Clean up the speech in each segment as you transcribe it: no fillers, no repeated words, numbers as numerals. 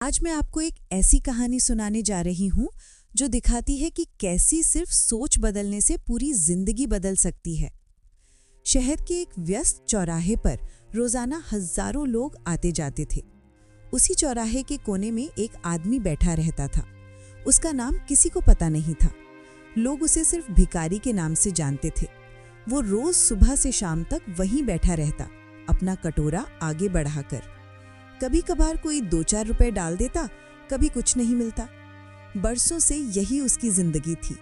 आज मैं आपको एक ऐसी कहानी सुनाने जा रही हूँ जो दिखाती है कि कैसी सिर्फ सोच बदलने से पूरी जिंदगी बदल सकती है। शहर के एक व्यस्त चौराहे पर रोजाना हजारों लोग आते जाते थे। उसी चौराहे के कोने में एक आदमी बैठा रहता था। उसका नाम किसी को पता नहीं था। लोग उसे सिर्फ भिखारी के नाम से जानते थे। वो रोज सुबह से शाम तक वहीं बैठा रहता, अपना कटोरा आगे बढ़ाकर। कभी कभार कोई 2-4 रुपए डाल देता, कभी कुछ नहीं मिलता। बरसों से यही उसकी जिंदगी थी।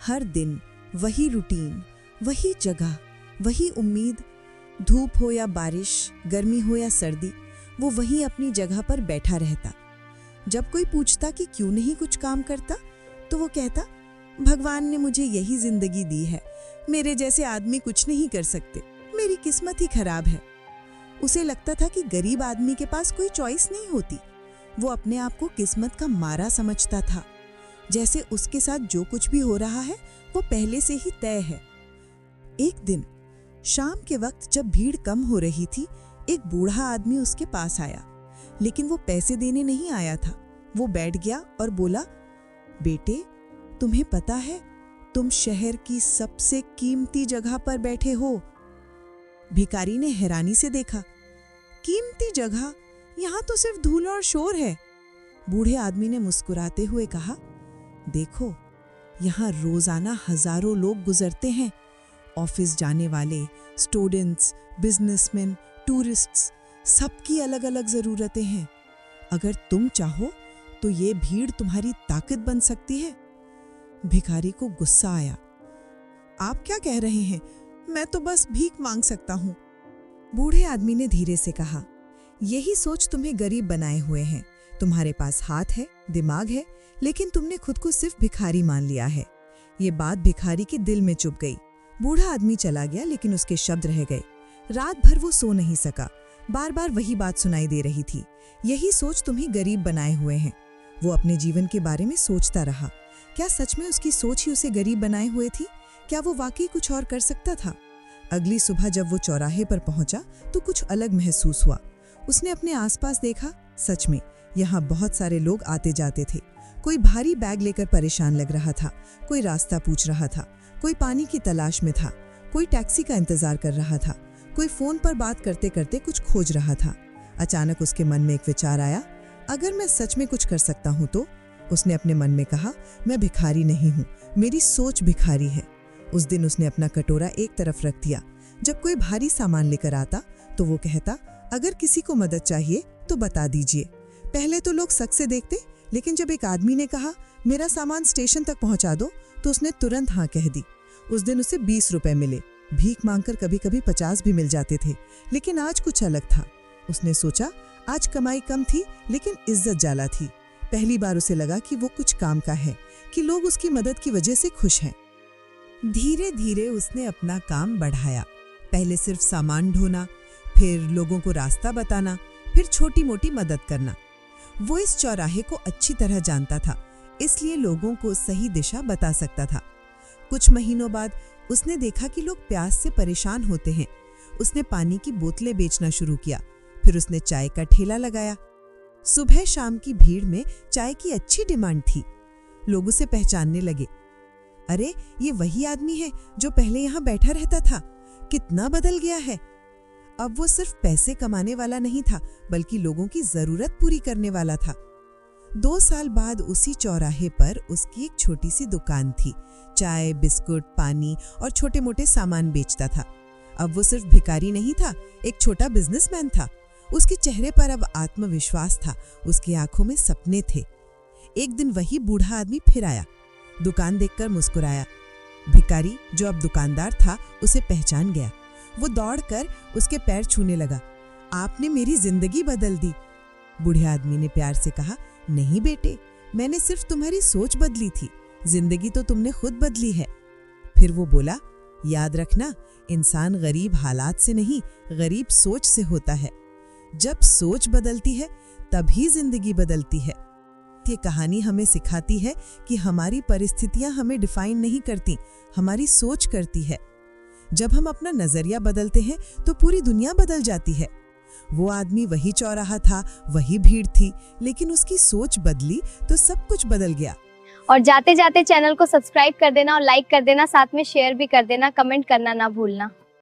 हर दिन वही रूटीन, वही जगह, वही उम्मीद। धूप हो या बारिश, गर्मी हो या सर्दी, वो वहीं अपनी जगह पर बैठा रहता। जब कोई पूछता कि क्यों नहीं कुछ काम करता, तो वो कहता, भगवान ने मुझे यही जिंदगी दी है, मेरे जैसे आदमी कुछ नहीं कर सकते, मेरी किस्मत ही खराब है। उसे लगता था कि गरीब आदमी के पास कोई चॉइस नहीं होती। वो अपने आप को किस्मत का मारा समझता था, जैसे उसके साथ जो कुछ भी हो रहा है वो पहले से ही तय है। एक दिन शाम के वक्त जब भीड़ कम हो रही थी, एक बूढ़ा आदमी उसके पास आया, लेकिन वो पैसे देने नहीं आया था। वो बैठ गया और बोला, बेटे, तुम्हें पता है तुम शहर की सबसे कीमती जगह पर बैठे हो। भिखारी ने हैरानी से देखा, कीमती जगह? यहाँ तो सिर्फ धूल और शोर है। बूढ़े आदमी ने मुस्कुराते हुए कहा, देखो, यहाँ रोजाना हजारों लोग गुजरते हैं। ऑफिस जाने वाले, स्टूडेंट्स, बिजनेसमैन, टूरिस्ट्स, सबकी अलग अलग जरूरतें हैं। अगर तुम चाहो तो ये भीड़ तुम्हारी ताकत बन सकती है। भिखारी को गुस्सा आया, आप क्या कह रहे हैं? मैं तो बस भीख मांग सकता हूँ। बूढ़े आदमी ने धीरे से कहा, यही सोच तुम्हें गरीब बनाए हुए हैं। तुम्हारे पास हाथ है, दिमाग है, लेकिन तुमने खुद को सिर्फ भिखारी मान लिया है। ये बात भिखारी के दिल में चुभ गई। बूढ़ा आदमी चला गया, लेकिन उसके शब्द रह गए। रात भर वो सो नहीं सका। बार बार वही बात सुनाई दे रही थी, यही सोच तुम्हें गरीब बनाए हुए हैं। वो अपने जीवन के बारे में सोचता रहा। क्या सच में उसकी सोच ही उसे गरीब बनाए हुए थी? क्या वो वाकई कुछ और कर सकता था? अगली सुबह जब वो चौराहे पर पहुंचा तो कुछ अलग महसूस हुआ। उसने अपने आसपास देखा। सच में यहाँ बहुत सारे लोग आते जाते थे। कोई भारी बैग लेकर परेशान लग रहा था, कोई रास्ता पूछ रहा था, कोई पानी की तलाश में था, कोई टैक्सी का इंतजार कर रहा था, कोई फोन पर बात करते करते कुछ खोज रहा था। अचानक उसके मन में एक विचार आया, अगर मैं सच में कुछ कर सकता हूँ तो? उसने अपने मन में कहा, मैं भिखारी नहीं हूँ, मेरी सोच भिखारी है। उस दिन उसने अपना कटोरा एक तरफ रख दिया। जब कोई भारी सामान लेकर आता तो वो कहता, अगर किसी को मदद चाहिए तो बता दीजिए। पहले तो लोग शक से देखते, लेकिन जब एक आदमी ने कहा, मेरा सामान स्टेशन तक पहुंचा दो, तो उसने तुरंत हाँ कह दी। उस दिन उसे 20 रुपए मिले। भीख मांगकर कभी कभी 50 भी मिल जाते थे, लेकिन आज कुछ अलग था। उसने सोचा, आज कमाई कम थी लेकिन इज्जत ज्यादा थी। पहली बार उसे लगा कि वो कुछ काम का है, कि लोग उसकी मदद की वजह से खुश हैं। धीरे धीरे उसने अपना काम बढ़ाया। पहले सिर्फ सामान ढोना, फिर लोगों को रास्ता बताना, फिर छोटी मोटी मदद करना। वो इस चौराहे को अच्छी तरह जानता था, इसलिए लोगों को सही दिशा बता सकता था। कुछ महीनों बाद उसने देखा कि लोग प्यास से परेशान होते हैं। उसने पानी की बोतलें बेचना शुरू किया। फिर उसने चाय का ठेला लगाया। सुबह शाम की भीड़ में चाय की अच्छी डिमांड थी। लोग उसे पहचानने लगे। अरे, ये वही आदमी है जो पहले यहाँ बैठा रहता था। कितना बदल गया है। अब वो सिर्फ पैसे कमाने वाला नहीं था, बल्कि लोगों की जरूरत पूरी करने वाला था। 2 साल बाद उसी चौराहे पर उसकी एक छोटी सी दुकान थी। चाय, बिस्कुट, पानी और छोटे मोटे सामान बेचता था। अब वो सिर्फ भिखारी नहीं था, एक छोटा बिजनेसमैन था। उसके चेहरे पर अब आत्मविश्वास था, उसकी आंखों में सपने थे। एक दिन वही बूढ़ा आदमी फिर आया। दुकान देखकर मुस्कुराया। भिखारी, जो अब दुकानदार था, उसे पहचान गया। वो दौड़कर उसके पैर छूने लगा। आपने मेरी जिंदगी बदल दी। बूढ़े आदमी ने प्यार से कहा, नहीं बेटे, मैंने सिर्फ तुम्हारी सोच बदली थी, जिंदगी तो तुमने खुद बदली है। फिर वो बोला, याद रखना, इंसान गरीब हालात से नहीं, गरीब सोच से होता है। जब सोच बदलती है तभी जिंदगी बदलती है। ये कहानी हमें सिखाती है कि हमारी परिस्थितियां हमें डिफाइन नहीं करती, हमारी सोच करती है। जब हम अपना नजरिया बदलते हैं तो पूरी दुनिया बदल जाती है। वो आदमी वही चौराहा था, वही भीड़ थी, लेकिन उसकी सोच बदली तो सब कुछ बदल गया। और जाते जाते चैनल को सब्सक्राइब कर देना और लाइक कर देना, साथ में शेयर भी कर देना, कमेंट करना ना भूलना।